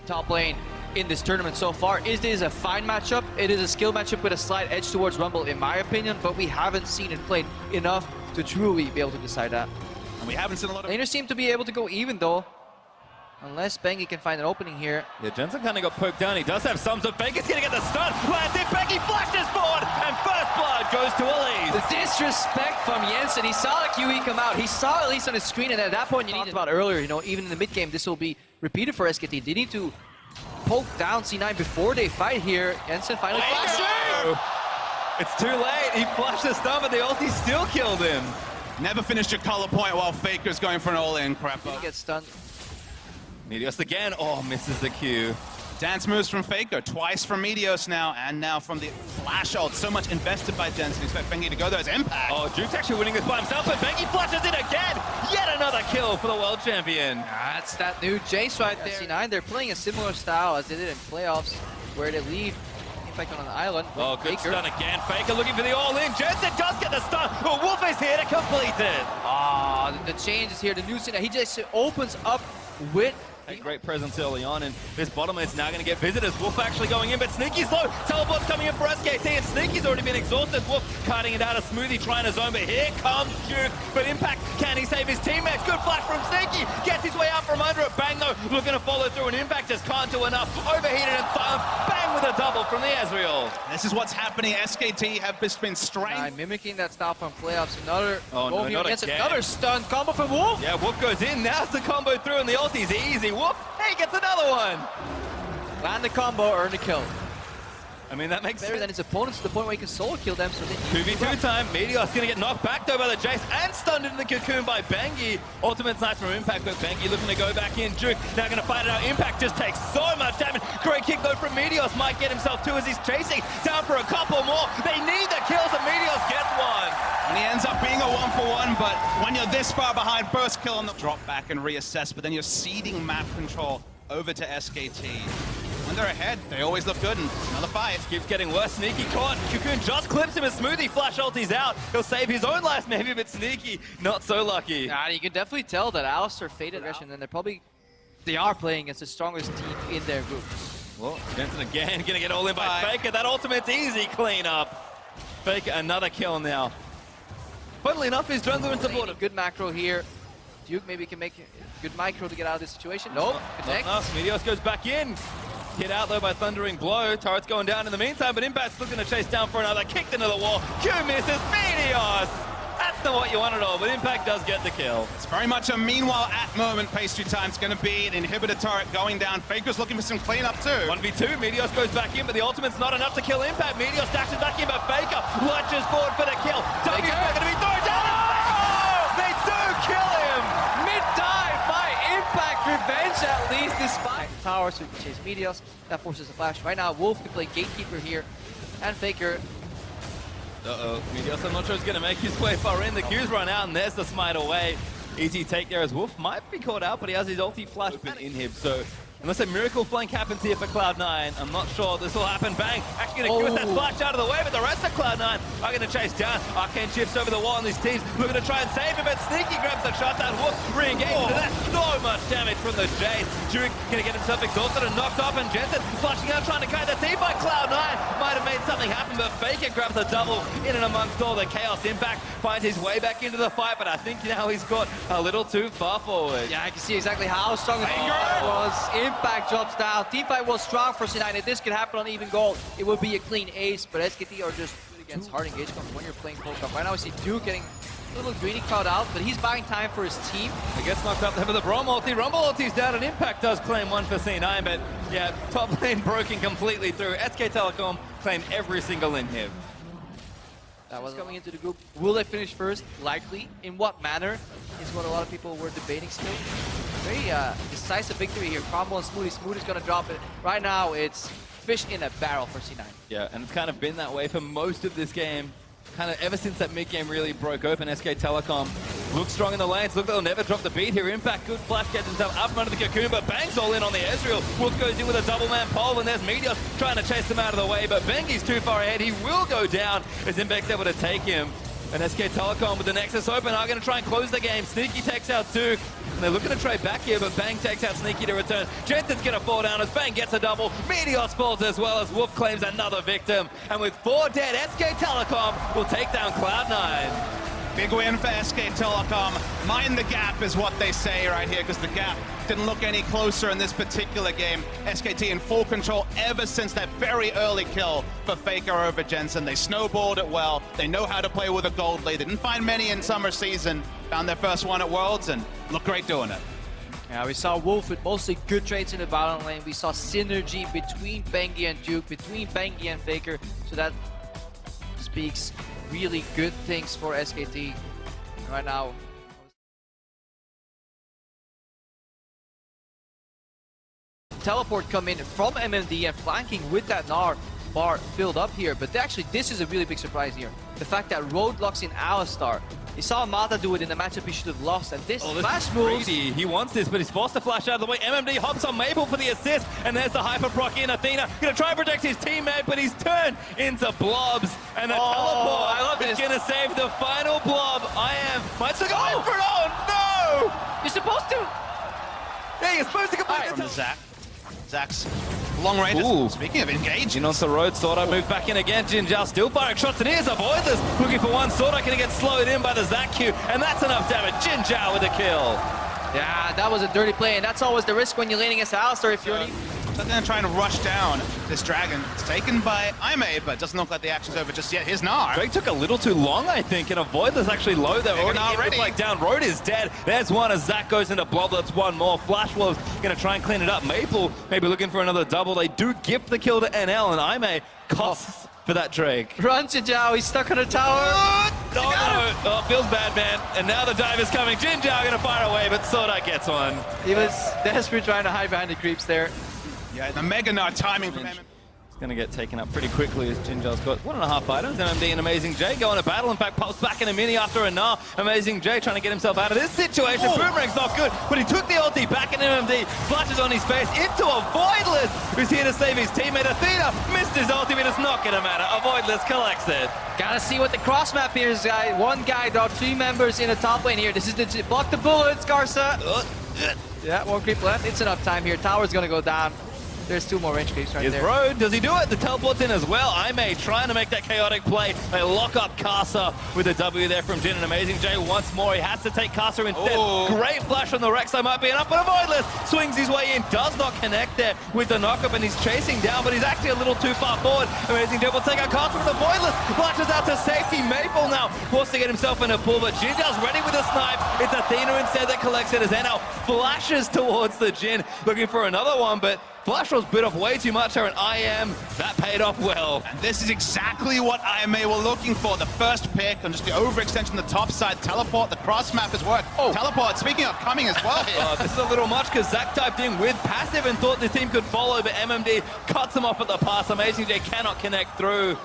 top lane in this tournament so far. Is this a fine matchup? It is a skill matchup with a slight edge towards Rumble, in my opinion, but we haven't seen it played enough to truly be able to decide that. And we haven't seen a lot of... Laners seem to be able to go even, though. Unless Bengi can find an opening here. Yeah, Jensen kind of got poked down. He does have some, so Bengi's going to get the stun. Lands it, Bengi flashes forward, and first blood goes to Elise. The disrespect from Jensen. He saw the QE come out. He saw at least on his screen, and at that point, you talked about earlier, you know, even in the mid game, this will be repeated for SKT. They need to poke down C9 before they fight here. Jensen finally flashes. It's too late. He flashed the stun, but the ulti still killed him. Never finished your color point while Faker's going for an all-in. Crap. He gets stunned. Meteos again. Oh, misses the Q. Dance moves from Faker, twice from Meteos now, and now from the flash ult. So much invested by Jensen. Expect Bengi to go there as impact. Oh, Duke's actually winning this by himself, but Bengi flashes it again. Yet another kill for the world champion. That's that new Jace right there. C9, they're playing a similar style as they did in playoffs, where they leave Impact on an island. Oh, good Faker. stun again. Faker looking for the all-in. Jensen does get the stun, but Wolf is here to complete it. Ah, the change is here. The new C9, he just opens up with... A great presence early on, and this bottom lane's now going to get visitors. Wolf actually going in, but Sneaky's low. Teleport's coming in for SKT, and Sneaky's already been exhausted. Wolf cutting it out of Smoothie, trying to zone, but here comes Duke. But Impact, can he save his teammates? Good flash from Sneaky. Gets his way out from under it. Bang, though, looking to follow through, and Impact just can't do enough. Overheated and silenced. Bang with a double from the Ezreal. This is what's happening. SKT have just been strained. Mimicking that style from playoffs. Another no, not against again. another stun combo from Wolf. Yeah, Wolf goes in. Now's the combo through, and the ulti's easy. Wolf, hey, gets another one. Land the combo, earn the kill. I mean, that makes Better than his opponents to the point where he can solo kill them. So they 2v2 time. Meteos gonna get knocked back though by the Jace and stunned into the cocoon by Bengi. Ultimate's nice from Impact, but Bengi looking to go back in. Duke now gonna fight it out. Impact just takes so much damage. Great kick though from Meteos. Might get himself two as he's chasing down for a couple more. They need the kills and Meteos gets one. And he ends up being a 1-for-1, but when you're this far behind, first kill on the drop back and reassess, but then you're ceding map control over to SKT. When they're ahead, they always look good, and another fight. Keeps getting worse. Sneaky caught. Cocoon just clips him as Smoothie flash ulti's out. He'll save his own life maybe, but Sneaky not so lucky. You can definitely tell that Alistar faded aggression, and they are playing against the strongest team in their group. Well, Jensen again gonna get all in by Faker. That ultimate's easy cleanup. Faker another kill now. Funnily enough, his jungler and support. Good macro here. Duke maybe can make a good micro to get out of this situation. Nope. Connect. Meteos goes back in. Hit out though by Thundering Blow. Turret's going down in the meantime, but Impact's looking to chase down for another. Kicked into the wall. Q misses. Meteos! That's not what you want at all, but Impact does get the kill. It's very much a meanwhile at moment. Pastry time's going to be an inhibitor turret going down. Faker's looking for some cleanup too. 1v2, Meteos goes back in, but the ultimate's not enough to kill Impact. Meteos dashes back in, but Faker lunges forward for the kill. W's going to be thrown down. Oh! They do kill him! Mid-dive by Impact. Revenge at least, despite the tower, so he can chase Meteos. That forces a flash. Right now, Wolf can play Gatekeeper here, and Faker. Uh-oh, Meteos, I'm not sure he's going to make his way far in. The Q's run out, and there's the smite away. Easy take there as Wolf might be caught out, but he has his ulti flash open in him, so unless a miracle flank happens here for Cloud9, I'm not sure this will happen. Bang! Actually going to twist that splash out of the way, but the rest of Cloud9 are going to chase down. Arcane shifts over the wall, and these teams looking to try and save him, but Sneaky grabs the shot down. Wolf re-engaging, and that's so much damage from the Jace. Duke going to get himself exhausted and knocked off, and Jensen flashing out, trying to kite the team by Cloud9. Might have made something happen, but Faker grabs a double in and amongst all the chaos. Impact finds his way back into the fight, but I think now he's got a little too far forward. Yeah, I can see exactly how strong the was. Impact drops down. Teamfight was strong for C9. If this could happen on even gold, it would be a clean ace, but SKT are just good against hard engagement when you're playing Pokemon. Right now we see Duke getting a little greedy crowd out, but he's buying time for his team. He gets knocked up there for the Brom ulti. Rumble ulti's down, and Impact does claim one for C9, but yeah, top lane broken completely through. SK Telecom claimed every single inhib. That was coming into the group. Will they finish first? Likely. In what manner is what a lot of people were debating still. Very decisive victory here. Combo and Smoothie. Smoothie's gonna drop it. Right now, it's fish in a barrel for C9. Yeah, and it's kind of been that way for most of this game. Kind of ever since that mid game really broke open, SK Telecom looks strong in the lanes. Look, they'll never drop the beat here. Impact, good flash, gets himself up under the cocoon, but bangs all in on the Ezreal. Wolf goes in with a double man pole, and there's Meteos trying to chase him out of the way, but Bengi's too far ahead. He will go down as Impact's able to take him. And SK Telecom with the Nexus open are going to try and close the game. Sneaky takes out Duke. And they're looking to trade back here, but Bang takes out Sneaky to return. Jensen's going to fall down as Bang gets a double. Meteos falls as well as Wolf claims another victim. And with 4 dead, SK Telecom will take down Cloud9. Big win for SK Telecom. Mind the gap is what they say right here, because the gap didn't look any closer in this particular game. SKT in full control ever since that very early kill for Faker over Jensen. They snowballed it well. They know how to play with a gold lead. They didn't find many in summer season. Found their first one at Worlds and looked great doing it. Yeah, we saw Wolf with mostly good trades in the bottom lane. We saw synergy between Bengi and Duke, between Bengi and Faker. So that speaks really good things for SKT right now. Teleport come in from MMD and flanking with that Gnar bar filled up here, but actually this is a really big surprise here. The fact that Road locks in Alistar. You saw Mata do it in the matchup he should have lost, and this flash moves. He wants this, but he's forced to flash out of the way. MMD hops on Maple for the assist, and there's the hyper proc in. Athena gonna try and protect his teammate, but he's turned into blobs, and the teleport is gonna save the final blob. Might still go in for it. Oh no! You're supposed to. Yeah, you're supposed to complete From Zach. Zach's long range. Ooh. Speaking of engaging. In onto the road, Swordart move back in again. Jinjao still firing shots, and here's a Voidless looking for one. Swordart gonna get slowed in by the Zach Q, and that's enough damage. Jinjao with a kill. Yeah, that was a dirty play, and that's always the risk when you're laning against Alistar. If you're They're going to try and rush down this dragon. It's taken by Aimee, but it doesn't look like the action's over just yet. Here's Gnar. Drake took a little too long, I think, and a Voidless actually low there. Already like down. Road is dead. There's one as Zach goes into Blob. That's one more. Flash Wolves going to try and clean it up. Maple maybe looking for another double. They do gift the kill to NL, and Aimee costs for that Drake. Run, Jinjao, he's stuck on a tower. Oh, feels bad, man. And now the dive is coming. Jinjao going to fire away, but Swordart gets one. He was desperate trying to hide behind the creeps there. Yeah, the Mega Gnar timing from him. It's going to get taken up pretty quickly as Jinjao's got 1.5 items. MMD and Amazing J go on a battle. In fact, pops back in a mini after a Gnar. Amazing J trying to get himself out of this situation. Boomerang's not good, but he took the ulti back in MMD. Flashes on his face into a Voidless who's here to save his teammate. Athena missed his ulti, but it's not going to matter. A Voidless collects it. Gotta see what the cross map here is, guy. One guy dropped 3 members in the top lane here. This is the block the bullets, Garza. Yeah, 1 creep left. It's enough time here. Tower's gonna go down. There's 2 more range creeps right there. Road, does he do it? The teleport's in as well. Aimee trying to make that chaotic play. They lock up Casa with a W there from Jin, and Amazing J once more. He has to take Casa instead. Great flash from the Rek'Sai, might be enough, but a Voidless swings his way in, does not connect there with the knockup, and he's chasing down, but he's actually a little too far forward. Amazing J will take out Casa with the Voidless, flashes out to safety. Maple now forced to get himself in a pull, but Jinjao's ready with a snipe. It's Athena instead that collects it as NL flashes towards the Jin, looking for another one, but Flash was bit off way too much there, and that paid off well. And this is exactly what Aimee were looking for. The first pick and just the overextension on the top side. Teleport, the cross map has worked. Teleport, speaking of coming as well here. This is a little much because Zach typed in with passive and thought the team could follow, but MMD cuts him off at the pass. Amazing J cannot connect through.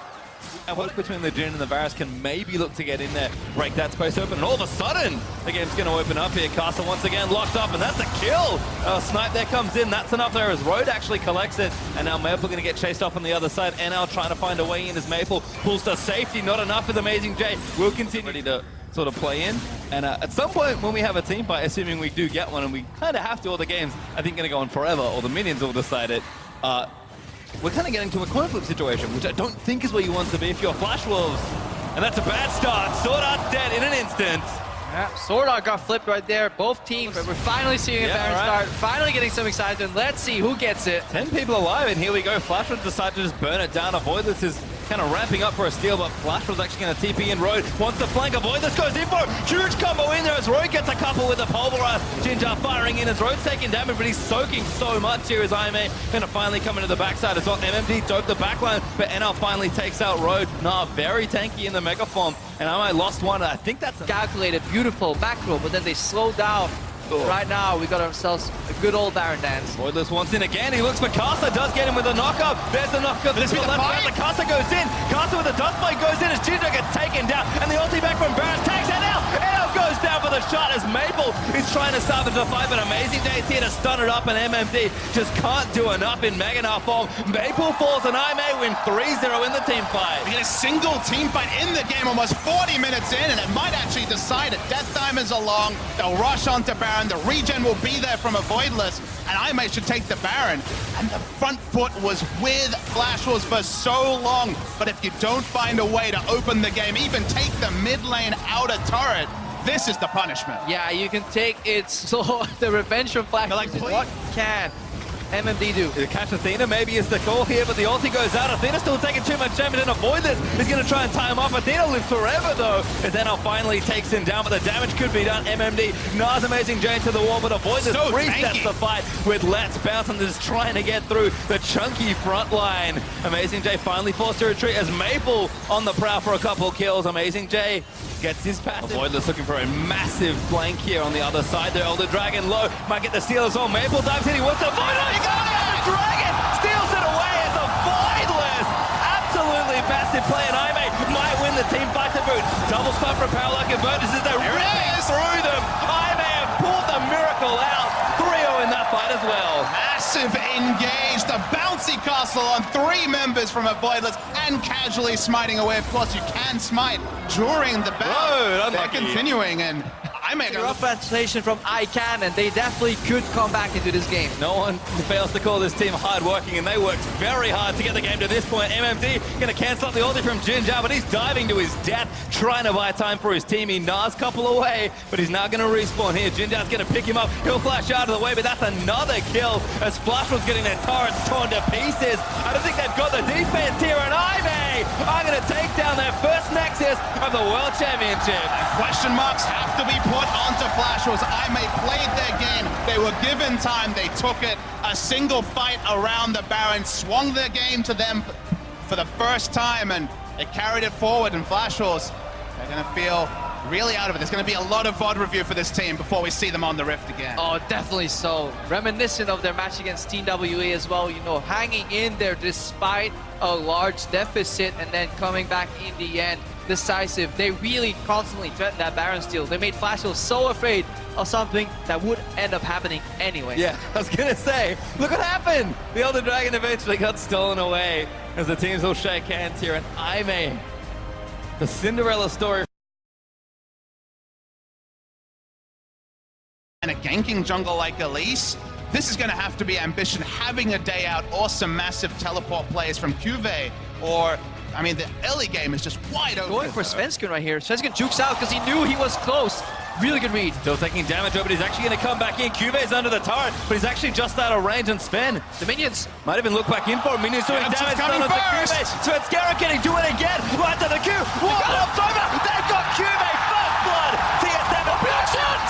And work between the Jin and the Varus can maybe look to get in there, break that space open, and all of a sudden, the game's going to open up here. Castle once again locked up, and that's a kill. Snipe there comes in, that's enough there as Road actually collects it, and now Maple going to get chased off on the other side. NL trying to find a way in as Maple pulls to safety, not enough with Amazing J. We'll continue ready to sort of play in, and at some point when we have a team fight, assuming we do get one, and we kind of have to, all the games, I think, going to go on forever, or the minions will decide it. We're kind of getting to a coin flip situation, which I don't think is where you want to be if you're Flash Wolves. And that's a bad start. Swordart dead in an instant. Yeah, Swordart got flipped right there. Both teams, but we're finally seeing a Baron start. Finally getting some excitement. Let's see who gets it. 10 people alive, and here we go. Flash Wolves decide to just burn it down. Voidless is kind of ramping up for a steal, but Flash was actually going to TP in. Road wants to flank. Voidless goes in for it. Huge combo in there as Road gets a couple with a pulverize. Jinja firing in as Road's taking damage, but he's soaking so much here as Aimee going to finally come into the backside as well. MMD doped the backline, but NL finally takes out Road. Very tanky in the mega form, and Aimee lost one. I think that's calculated, beautiful back row, but then they slow down. Right now, we got ourselves a good old Baron dance. Voidless wants in again. He looks for Casa, does get him with a knockup. There's the knockup. This is the left. The Casa goes in. Casa with the dust blade goes in as Jinja gets taken down. And the ulti back from Baron takes it out. NL goes down for the shot as Maple is trying to salvage the fight, but Amazing J's here to stun it up, and MMD just can't do enough in Meganar form. Maple falls, and I may win 3-0 in the team fight. We get a single team fight in the game, almost 40 minutes in, and it might actually decide it. Death Diamonds along, they'll rush onto Baron, the regen will be there from a Voidless, and Aime should take the Baron. And the front foot was with Flash Wars for so long, but if you don't find a way to open the game, even take the mid lane outer turret, this is the punishment. Yeah, you can take it. So the revenge from Flash. Like, What can MMD do? The catch Athena maybe is the call here, but the ulti goes out. Athena's still taking too much damage, and avoid this. He's going to try and tie him off. Athena lives forever, though. And then finally takes him down, but the damage could be done. MMD, Nas Amazing J to the wall, but avoid this. So Resets the fight with Let's Bounce, and just trying to get through the chunky front line. Amazing J finally forced to retreat as Maple on the prowl for a couple kills. Amazing J gets his passive. Voidless looking for a massive flank here on the other side. The Elder Dragon low, might get the steal as well. Maple dives in, he wants to Voidless! He got it! The Dragon steals it away as a Voidless! Absolutely massive play, and Aime might win the team fight to boot. Double spot for Power Like Convergence as they're ripping through them. Aime have pulled the miracle out. 3-0 in that fight as well. Massive engage, the bouncy castle on 3 members from a Voidless and casually smiting away. Of course, you can smite during the battle. They're continuing, and I make A rough translation from I can, and they definitely could come back into this game. No one fails to call this team hard-working, and they worked very hard to get the game to this point. MMD going to cancel out the ulti from Jinja, but he's diving to his death, trying to buy time for his team. He Nas couple away, but he's now going to respawn here. Jinja's going to pick him up. He'll flash out of the way, but that's another kill as Splash was getting their turrets torn to pieces. I don't think they've got the defense here, and Aime are going to take down their first Nexus of the World Championship. Question marks have to be put onto Flash Wars. Aime played their game. They were given time. They took it. A single fight around the Baron swung their game to them for the first time, and they carried it forward. And Flash Wars, they're going to feel really out of it. There's going to be a lot of VOD review for this team before we see them on the Rift again. Oh, definitely so. Reminiscent of their match against Team WA as well, you know, hanging in there despite a large deficit and then coming back in the end. Decisive. They really constantly threatened that Baron steal. They made Flash so afraid of something that would end up happening anyway. Yeah, I was going to say, look what happened! The Elder Dragon eventually got stolen away as the teams will shake hands here, and Aime, the Cinderella story. And a ganking jungle like Elise, this is going to have to be ambition, having a day out or some massive teleport plays from Cuvée, or, I mean, the early game is just wide open. Going for Svensson right here. Svensson jukes out because he knew he was close. Really good read. Still taking damage, but he's actually going to come back in. Cuvé's under the turret, but he's actually just out of range, and Sven The minions. might even look back in for him. Minions doing Adam's damage. coming Done onto first. Cuvée. Svenskara getting do it again. Right to the Q. What up, over? They've got Cuvée. First blood. TSM.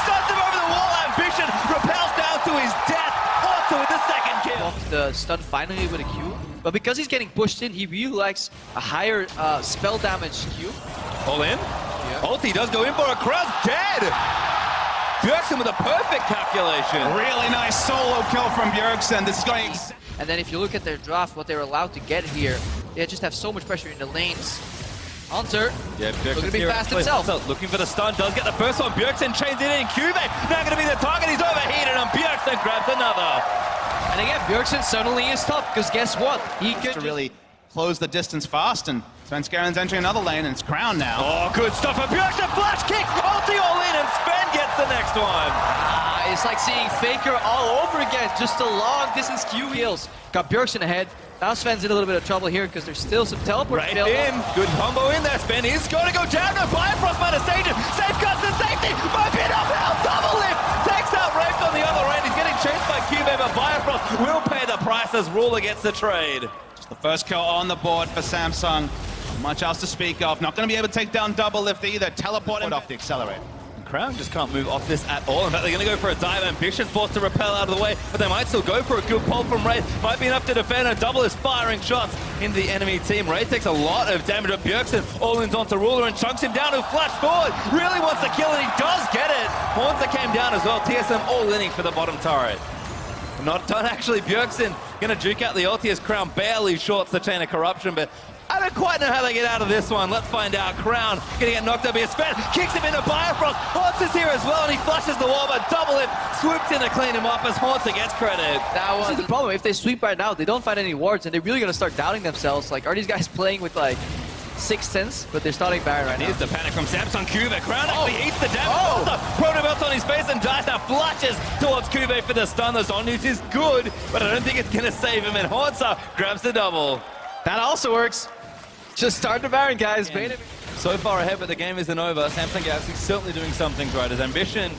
Stuns him over the wall. Ambition repels down to his death. Also with the second kill. Off the stun finally with a Q. But because he's getting pushed in, he really likes a higher spell damage Q. All in. Yeah. Ulti does go in for a cross. Dead. Bjergsen with a perfect calculation. Really nice solo kill from Bjergsen. This is going. And then if you look at their draft, what they're allowed to get here, they just have so much pressure in the lanes. Hunter, Yeah, looking to be fast himself. Looking for the stun, does get the first one. Bjergsen chains it in. Cuvée now going to be the target. He's overheated, and Bjergsen grabs another. And again, Bjergsen suddenly is tough, because guess what? He could To really close the distance fast, and Svenskaren's entering another lane, and it's Crown now. Oh, good stuff for Bjergsen. Flash kick, ulti all in, and Sven gets the next one. It's like seeing Faker all over again. Just a long distance Q heals. Got Bjergsen ahead. Now Sven's in a little bit of trouble here because there's still some teleport Right available. in, good combo in there. Sven is going to go down. No Bifrost might have saved him. Safeguards the safety. Might be an uphill double lift. Takes out Rafe on the other end. He's getting chased by Cuvée, but Bifrost will pay the price as Ruler gets the trade. Just the first kill on the board for Samsung. Not much else to speak of. Not going to be able to take down double lift either. Teleport him off the accelerator. Crown just can't move off this at all. In fact, they're going to go for a dive. Ambition forced to repel out of the way, but they might still go for a good pull from Wraith. Might be enough to defend, and Double is firing shots in the enemy team. Wraith takes a lot of damage, but Bjergsen all-ins onto Ruler and chunks him down, who flash forward. Really wants to kill, and he does get it. Horns that came down as well. TSM all-inning for the bottom turret. Not done, actually. Bjergsen going to juke out the ulti as Crown barely shorts the Chain of Corruption, but I don't quite know how they get out of this one. Let's find out. Crown gonna get knocked up here. Sven kicks him into Bifrost. Haunts is here as well, and he flushes the wall, but double it swoops in to clean him up as Haunter gets credit. This is the problem. If they sweep right now, they don't find any wards, and they're really gonna start doubting themselves. Like, are these guys playing with like 6th sense? But they're starting Baron right now. Here's the panic from Samsung Cuvée. Crown actually eats the damage. Proto Belt's on his face, and Dice now flushes towards Cuvée for the stun. The on news is good, but I don't think it's gonna save him, and Haunter grabs the double. That also works. Just start the Baron, guys. So far ahead, but the game isn't over. Samsung Galaxy certainly doing something right. His ambition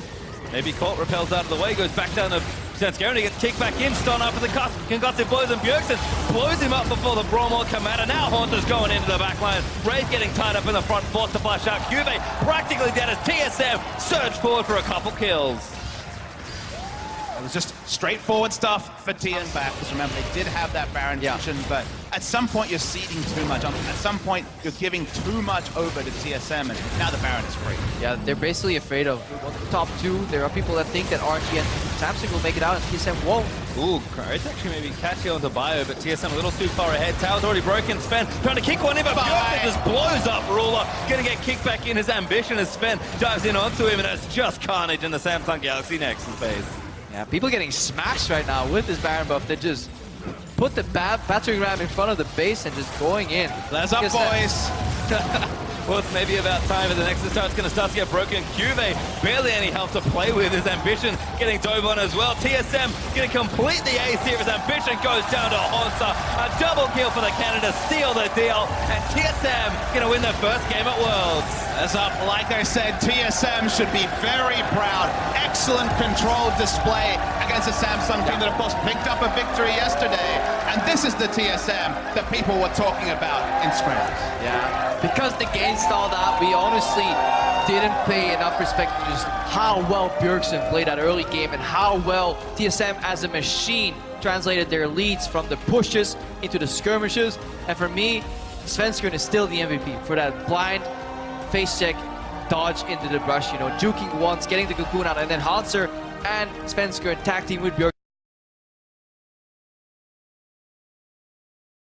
maybe caught, repels out of the way, goes back down to Svenskeren, gets kicked back in, stun after the concussive blows, and Bjergsen blows him up before the Bromwell come out, and now Haunter's going into the back line. Wraith getting tied up in the front, forced to flash out. Cuvée practically dead as TSM surge forward for a couple kills. It was just straightforward stuff for TSM back, because remember, they did have that Baron vision, but at some point you're ceding too much. At some point you're giving too much over to TSM, and now the Baron is free. Yeah, they're basically afraid of the top 2. There are people that think that RNG and Samsung will make it out, and TSM won't. Ooh, it's actually maybe catching onto Bio, but TSM a little too far ahead. Tower's already broken. Sven trying to kick one in, but Bjergsen just blows up Ruler. Gonna get kicked back in. His ambition as Sven dives in onto him, and it's just carnage in the Samsung Galaxy Nexus phase. Yeah, people getting smashed right now with this Baron buff. They just put the battering ram in front of the base and just going in. Let's up, boys. Well, it's maybe about time for the Nexus Tower. It's going to start to get broken. Cuvée barely any help to play with. His ambition getting dove on as well. TSM going to complete the ace here. His ambition goes down to Haunter. A double kill for the Canada, seal the deal. And TSM going to win their first game at Worlds. As up, like I said, TSM should be very proud. Excellent controlled display against a Samsung team that, of course, picked up a victory yesterday. And this is the TSM that people were talking about in scrims. Yeah, because the game stalled out, we honestly didn't pay enough respect to just how well Bjergsen played that early game and how well TSM as a machine translated their leads from the pushes into the skirmishes. And for me, Svenskeren is still the MVP for that blind face check dodge into the brush, you know, juking once, getting the cocoon out, and then Haunter and Svenskeren tag team with Bjergsen.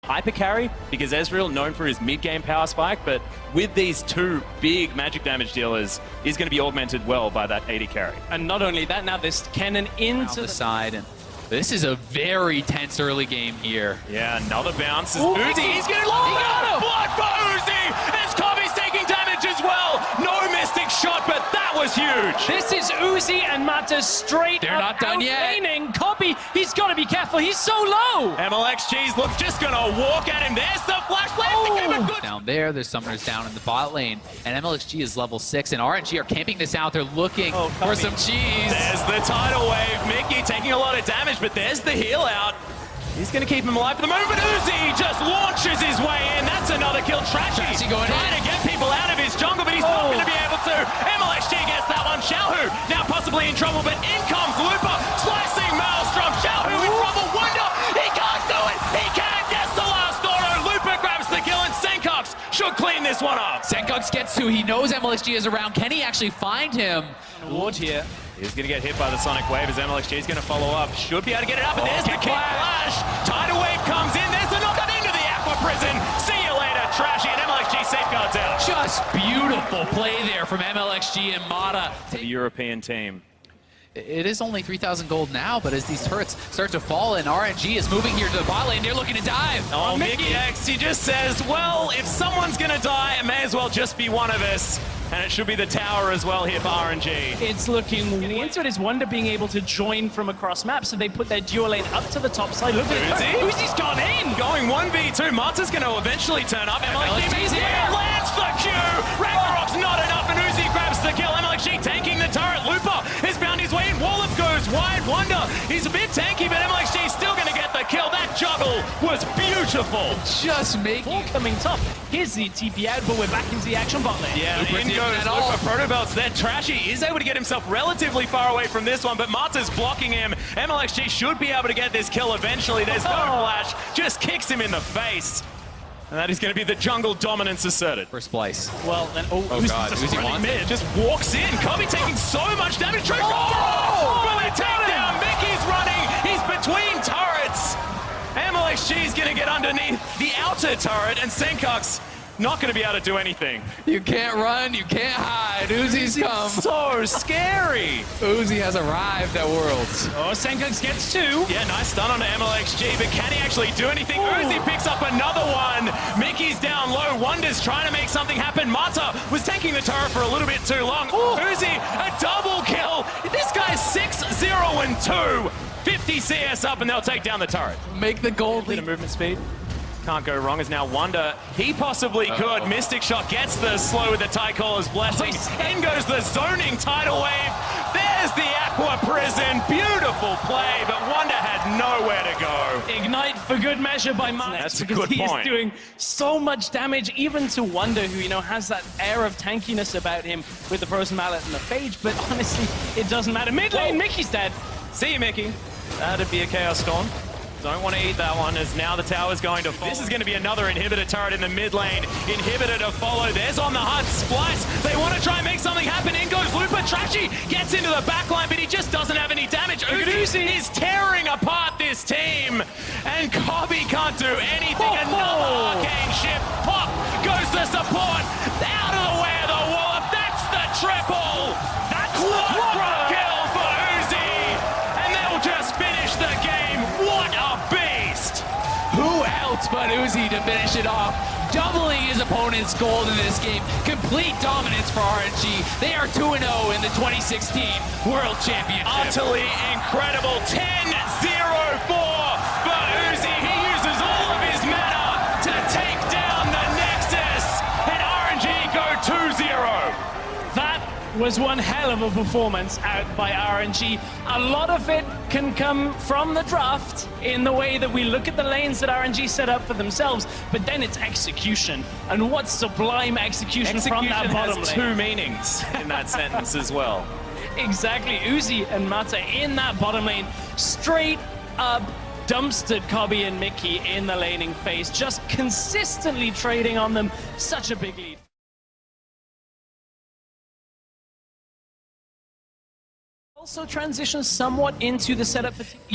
Hyper carry, because Ezreal, known for his mid-game power spike, but with these 2 big magic damage dealers, is going to be augmented well by that 80 carry. And not only that, now there's Kennen into the side, and this is a very tense early game here. Yeah, another bounce. Uzi, he's going to blood for Uzi! As Kobe's taking damage as well! No mystic shot, but that was huge! This is Uzi and Mata straight They're up not done yet. outlaning Kobe. He's got to be careful. He's so low. MLXG's look just going to walk at him. There's the flash blade. Down there's summoners down in the bot lane, and MLXG is level 6, and RNG are camping this out. They're looking for some cheese. There's the tidal wave. Mickey taking a lot of damage, but there's the heal out. He's going to keep him alive for the moment, but Uzi just launches his way in. That's another kill. Trashy going trying to get people out of his jungle, but he's not going to be able to. MLXG gets that one. Xiaohu now possibly in trouble, but in comes Lupa, slicing Maelstrom. Xiaohu in trouble. Wonder, he can't do it. He can. Gets the last auto. Lupa grabs the kill, and Senkox should clean this one up. Senkox gets 2. He knows MLXG is around. Can he actually find him? Ward here. He's going to get hit by the Sonic Wave as MLXG is going to follow up. Should be able to get it up, and there's the kick flash. Tidal Wave comes in. There's the knockup into the Aqua Prison. See you later, Trashy, and MLXG safeguards out. Just beautiful play there from MLXG and Mata. The European team. It is only 3,000 gold now, but as these turrets start to fall and RNG is moving here to the bot lane, they're looking to dive. Oh, Mickey X, he just says, well, if someone's going to die, it may as well just be one of us. And it should be the tower as well here for RNG. It's looking into it. Is Wonder being able to join from across map, so they put their dual lane up to the top side. Look at it. Uzi's gone in. Going 1v2. Mata's going to eventually turn up. MLXG's here. Lands the Q. Ragnarok's not enough, and Uzi grabs the kill. MLXG tanking the turret. Lupa has found his way in. Wallop goes wide. Wonder, he's a bit tanky, but MLXG is still going to get the kill. That juggle was beautiful. Just making coming top. Here's the TP out, but we're back into the action bot lane. Yeah, in goes Lupa. Protobelt's there. Trashy is able to get himself relatively far away from this one, but Mata's blocking him. MLXG should be able to get this kill eventually. There's no flash. Just kicks him in the face. And that is going to be the jungle dominance asserted. first place. Well, then, God, just Uzi running mid. Just walks in. Kobe taking so much damage. Will he take down? Mickey's running. He's between turrets. MLXG MLXG is going to get underneath the outer turret, and Senkuk's not going to be able to do anything. You can't run, you can't hide. Uzi's come. So scary. Uzi has arrived at Worlds. Oh, Senkux gets 2. Yeah, nice stun on MLXG, but can he actually do anything? Uzi picks up another one. Mickey's down low. Wonder's trying to make something happen. Mata was taking the turret for a little bit too long. Uzi, a double kill. This guy's 6-0-2. 50 CS up, and they'll take down the turret. Make the gold Bit lead. of movement speed. Can't go wrong, is now Wonder. He possibly could. Mystic Shot gets the slow with the Tie Caller's blessing. In goes the zoning tidal wave. There's the Aqua Prison. Beautiful play, but Wonder had nowhere to go. Ignite for good measure by Martin. That's a because good he point. is doing so much damage, even to Wonder, who, you know, has that air of tankiness about him with the Frozen Mallet and the Phage, but honestly, it doesn't matter. Mid lane, Mickey's dead. See you, Mickey. That'd be a Chaos Storm. Don't want to eat that one, as now the tower's going to fall. This is going to be another inhibitor turret in the mid lane. Inhibitor to follow. There's on the hunt. Splice. They want to try and make something happen. In goes Looper. Trashy gets into the backline, but he just doesn't have any damage. Uzi is tearing apart this team. And Kobe can't do anything. Another arcane shift. Pop goes the support. Out of the way of the wallop. That's the triple. That's the kill for Uzi. And they'll just finish the game. What a beast! Who else but Uzi to finish it off? Doubling his opponent's gold in this game. Complete dominance for RNG. They are 2-0 in the 2016 World Championship. Utterly incredible. 10-0-4 for Uzi. He uses all of his mana to take down the Nexus. And RNG go 2-0. That was one hell of a performance out by RNG. A lot of it can come from the draft in the way that we look at the lanes that RNG set up for themselves, but then it's execution. And what sublime execution from that bottom has lane. two meanings in that sentence as well. Exactly. Uzi and Mata in that bottom lane, straight up dumpstered Kobe and Mickey in the laning phase, just consistently trading on them. Such a big lead. Also transitions somewhat into the setup.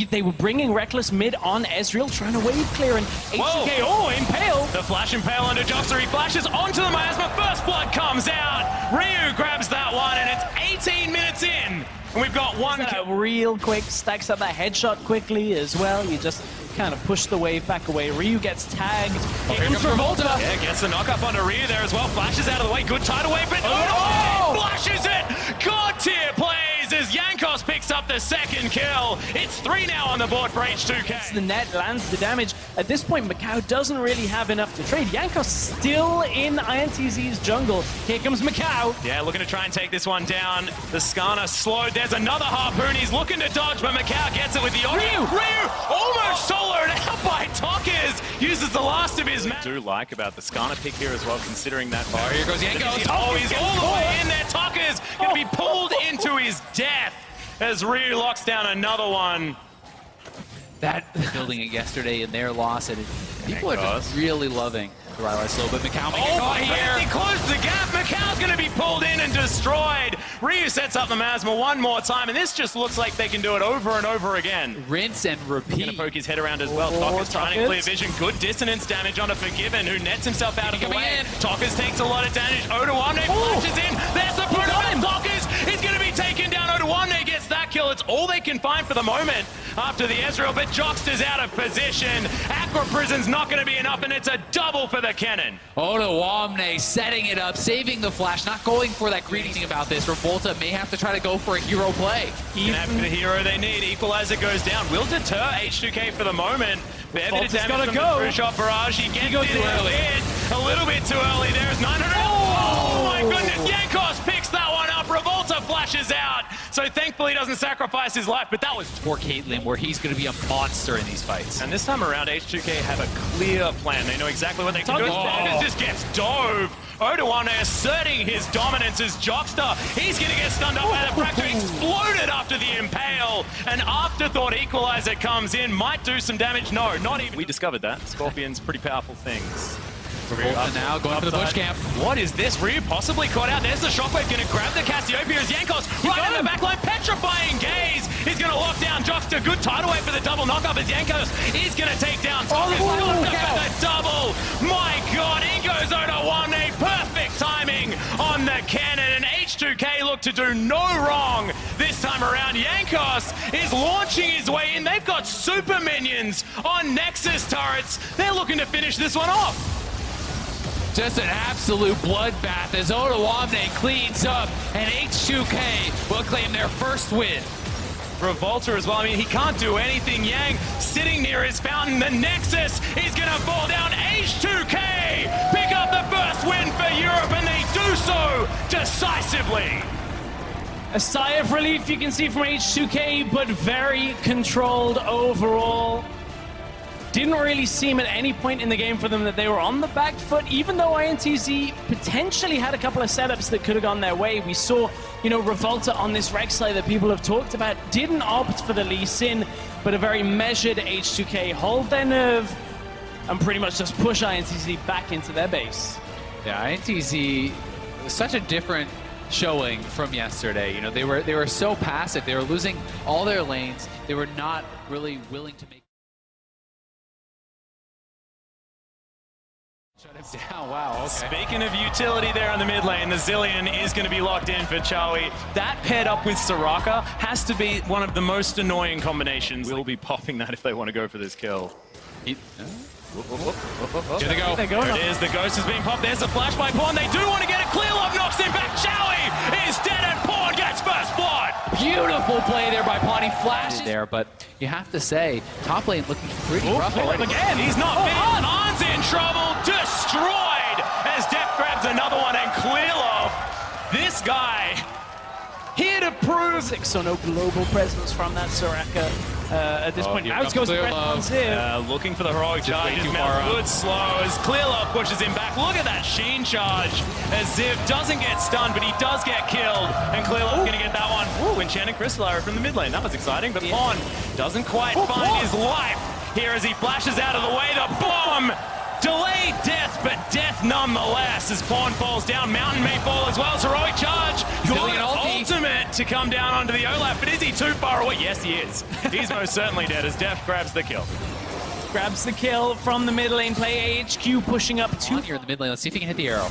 They were bringing Reckless mid on Ezreal, trying to wave clear, and HK, Impale. The Flash Impale under Joxer, he flashes onto the miasma. First blood comes out. Ryu grabs that one, and it's 18 minutes in. And we've got one kill. Real quick, stacks up that headshot quickly as well. You just kind of push the wave back away. Ryu gets tagged. Here comes Revolta. Yeah, gets the knock up onto Ryu there as well. Flashes out of the way. Good tidal wave, but flashes it. God tier plays as Yankos picks up the second kill. It's 3 now on the board for H2K. The net lands the damage. At this point, Macau doesn't really have enough to trade. Yankos still in INTZ's jungle. Here comes Macau. Yeah, looking to try and take this one down. The Skarner slowed. There's another harpoon. He's looking to dodge, but Macau gets it with the auto. Ryu almost soloed out by Tockers. Uses the last of his mana. Do like about the Skarner pick here as well, considering that fire. Here goes Yankos. Oh, he's all the way in there. Tockers going to be pulled into his death as Ryu locks down another one. That building it yesterday in their loss, and people are just really loving the Riley Slow, but Macau making a caught here. He closed the gap. Macau's going to be pulled in and destroyed. Ryu sets up the Masma one more time, and this just looks like they can do it over and over again. Rinse and repeat. Going to poke his head around as well. Tockers trying to clear vision. Good dissonance damage onto Forgiven, who nets himself out of the way. Tockers takes a lot of damage. Odawane flashes in. There's the prototype. Tockers is going to be taken down. Odawane gets that kill. It's all they can find for the moment after the Ezreal, but Joxter's out of position. Aqua Prison's not going to be enough, and it's a double for the cannon. Odawane setting it up, saving the flash, not going for that greedy thing about this. Revolta may have to try to go for a hero play. Can have the hero they need. Equalizer goes down. Will deter H2K for the moment. Fair bit of damage from the true shot barrage. He gets it a little bit too early. There's 900. Oh my goodness. Yankos picks that one up. Revolta flashes out. So thankfully he doesn't sacrifice his life, but that was For Caitlyn, where he's going to be a monster in these fights. And this time around, H2K have a clear plan. They know exactly what they can do. Toggers just gets dove. Odawane asserting his dominance as Joxter. He's going to get stunned up by the Fracture. Exploded after the Impale. An afterthought equalizer comes in. Might do some damage. No, not even. We discovered that. Scorpion's pretty powerful things. Revolta now going for the bush camp. What is this? Ryu possibly caught out. There's the shockwave going to grab the Cassiopeia as Yankos right in the back line. Petrifying gaze. He's going to lock down Jockster. Good tidal wave for the double knockup as Yankos is going to take down Tokas. The double. My God, Ingo's over one. A perfect timing on the cannon. And H2K look to do no wrong this time around. Yankos is launching his way in. They've got super minions on Nexus turrets. They're looking to finish this one off. Just an absolute bloodbath as Ottawamne cleans up, and H2K will claim their first win. Revolta as well. I mean, he can't do anything. Yang sitting near his fountain. The Nexus is going to fall down. H2K pick up the first win for Europe, and they do so decisively. A sigh of relief you can see from H2K, but very controlled overall. Didn't really seem at any point in the game for them that they were on the back foot, even though INTZ potentially had a couple of setups that could have gone their way. We saw, Revolta on this Rek'Sai that people have talked about didn't opt for the Lee Sin, but a very measured H2K hold their nerve and pretty much just push INTZ back into their base. Yeah, INTZ was such a different showing from yesterday. They were so passive. They were losing all their lanes. They were not really willing to make. Shut him down. Wow, okay. Speaking of utility there on the mid lane, the Zillion is going to be locked in for Chawi. That paired up with Soraka has to be one of the most annoying combinations. We'll be popping that if they want to go for this kill. Here they go. There it is. The Ghost is being popped. There's a flash by Pawn. They do want to get it. Clear Love knocks him back. Chawi is dead and Pawn gets first blood. Beautiful play there by Pawn. He flashes there, but you have to say, top lane looking pretty rough already. Again, he's not fit. Han's in trouble. Destroyed as Death grabs another one and Clear Love. This guy here to prove. So no global presence from that Soraka at this point. Now goes the ones here. Looking for the heroic charge. His mount good slow as Clear Love pushes him back. Look at that Sheen charge as Ziv doesn't get stunned, but he does get killed. And Clear Love's going to get that one. Ooh, enchanted Crystallara from the mid lane. That was exciting, but Pawn doesn't quite find his life here as he flashes out of the way. The bomb! Delayed death, but death nonetheless as Pawn falls down. Mountain may fall as well as heroic charge. Good ultimate to come down onto the Olaf, but is he too far away? Yes, he is. He's most certainly dead as Death grabs the kill. Grabs the kill from the mid lane play. HQ pushing up two. Here in the mid lane. Let's see if he can hit the arrow.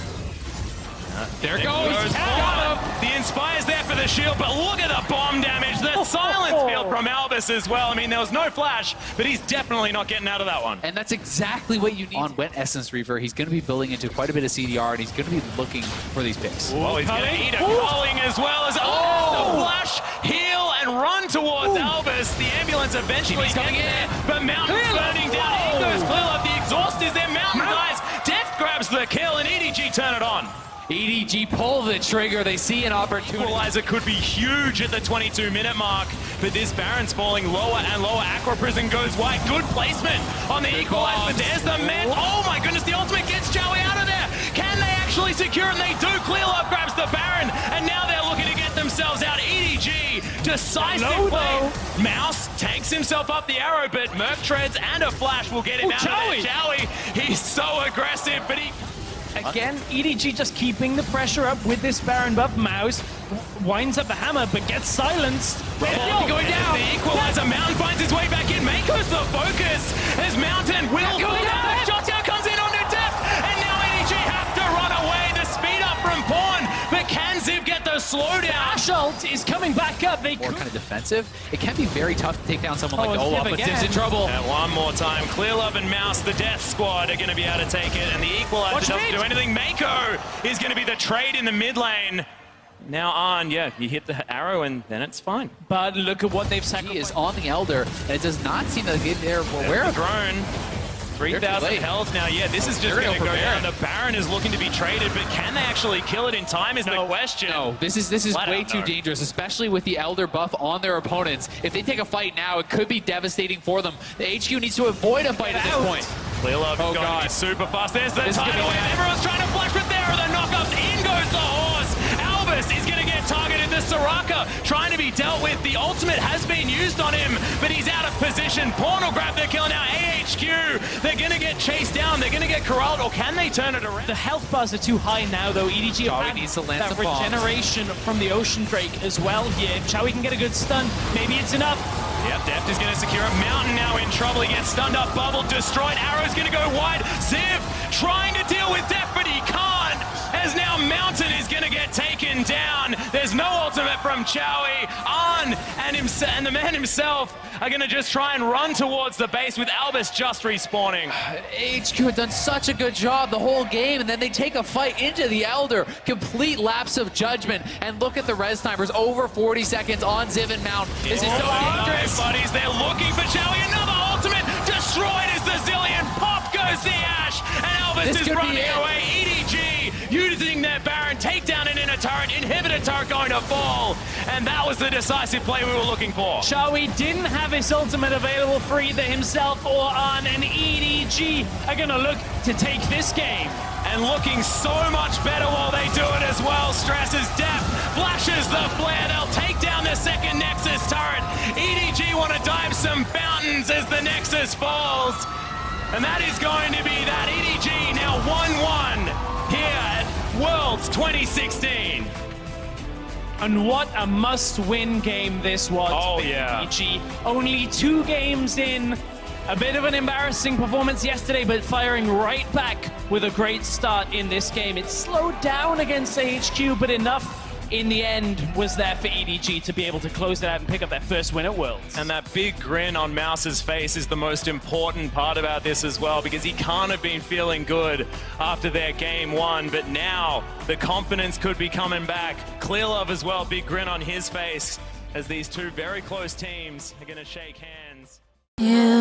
There goes. The Inspire's there for the shield, but look at the bomb damage. The silence field from Albus as well. I mean, there was no flash, but he's definitely not getting out of that one. And that's exactly what you need on Wet Essence Reaver. He's going to be building into quite a bit of CDR, and he's going to be looking for these picks. Oh, he's going to eat a calling as well as the flash, heal, and run towards Albus. The ambulance eventually coming in, but Mountain's burning down. Ingo's Clear Love. The exhaust is there. Mountain dies. Death grabs the kill, and EDG turn it on. EDG pull the trigger. They see an opportunity. Equalizer could be huge at the 22-minute mark, but this Baron's falling lower and lower. Aqua Prison goes wide. Good placement on the equalizer. But there's the man. Oh my goodness, the ultimate gets Chawi out of there. Can they actually secure? And they do. Clear Love grabs the Baron, and now they're looking to get themselves out. EDG, decisive play. Mouse tanks himself up the arrow, but Merc treads and a flash will get him out of there. Chawi, he's so aggressive, but he... Again, EDG just keeping the pressure up with this Baron buff. Mouse winds up the hammer, but gets silenced. Going down. The equalizer. Mountain finds his way back in. Mako's the focus as Mountain will go down. Shotdown comes in onto Death, and now EDG have to run away. The speed up from Pawn, but can Ziv get the slowdown? Assault is coming back up. They more kind of defensive. It can be very tough to take down someone like Olaf, but Ziv's in trouble. And one more time. Clear Love and Mouse, the Death squad, are going to be able to take it, and the equalizer doesn't do anything. Mako is going to be the trade in the mid lane. Now on, yeah, you hit the arrow and then it's fine. But look at what they've sacrificed. He is on the Elder, and it does not seem to get there. Where the drone? 3,000 health now. Yeah, this is just going to go down. The Baron is looking to be traded, but can they actually kill it in time is the question. No, this is way too dangerous, especially with the Elder buff on their opponents. If they take a fight now, it could be devastating for them. The HQ needs to avoid a fight at this point. Clear Love is going to be super fast. There's the tidal wave. Everyone's trying to flash, but there are the knockups. In goes the horse. Albus is going to get targeted. to Soraka, trying to be dealt with. The ultimate has been used on him, but he's out of position. Pawn will grab the kill now. AHQ, they're going to get chased down. They're going to get corralled, or can they turn it around? The health bars are too high now, though. EDG Chowie have needs to land that some bombs. regeneration from the Ocean Drake as well here. If Chowie can get a good stun, maybe it's enough. Yep, Deft is going to secure a Mountain now in trouble. He gets stunned up, Bubble destroyed. Arrow's going to go wide. Ziv trying to deal with Deft, but he can't, as now Mountain is going to get taken down. There's no ultimate from Chowie. An and the man himself are going to just try and run towards the base with Albus just respawning. HQ had done such a good job the whole game, and then they take a fight into the Elder. Complete lapse of judgment. And look at the res timers, over 40 seconds on Ziv and Mount. This is so dangerous. Buddies, they're looking for Chowie. Another ultimate destroyed as the Zillion. Pop goes the Ash, and Albus This is could be running it. away. EDG using their Baron, take down an inner turret, inhibitor turret going to fall, and that was the decisive play we were looking for. Chowie didn't have his ultimate available for either himself or An, and EDG are going to look to take this game. And looking so much better while they do it as well. Stresses Deft, flashes the flare. They'll take down the second Nexus turret. EDG want to dive some fountains as the Nexus falls. And that is going to be that. EDG now 1-1 here at Worlds 2016. And what a must-win game this was Oh, for yeah. EDG. Only 2 games in. A bit of an embarrassing performance yesterday, but firing right back with a great start in this game. It slowed down against AHQ, but enough in the end was there for EDG to be able to close it out and pick up that first win at Worlds. And that big grin on Mouse's face is the most important part about this as well, because he can't have been feeling good after their game 1, but now the confidence could be coming back. Clear Love as well, big grin on his face as these two very close teams are going to shake hands. You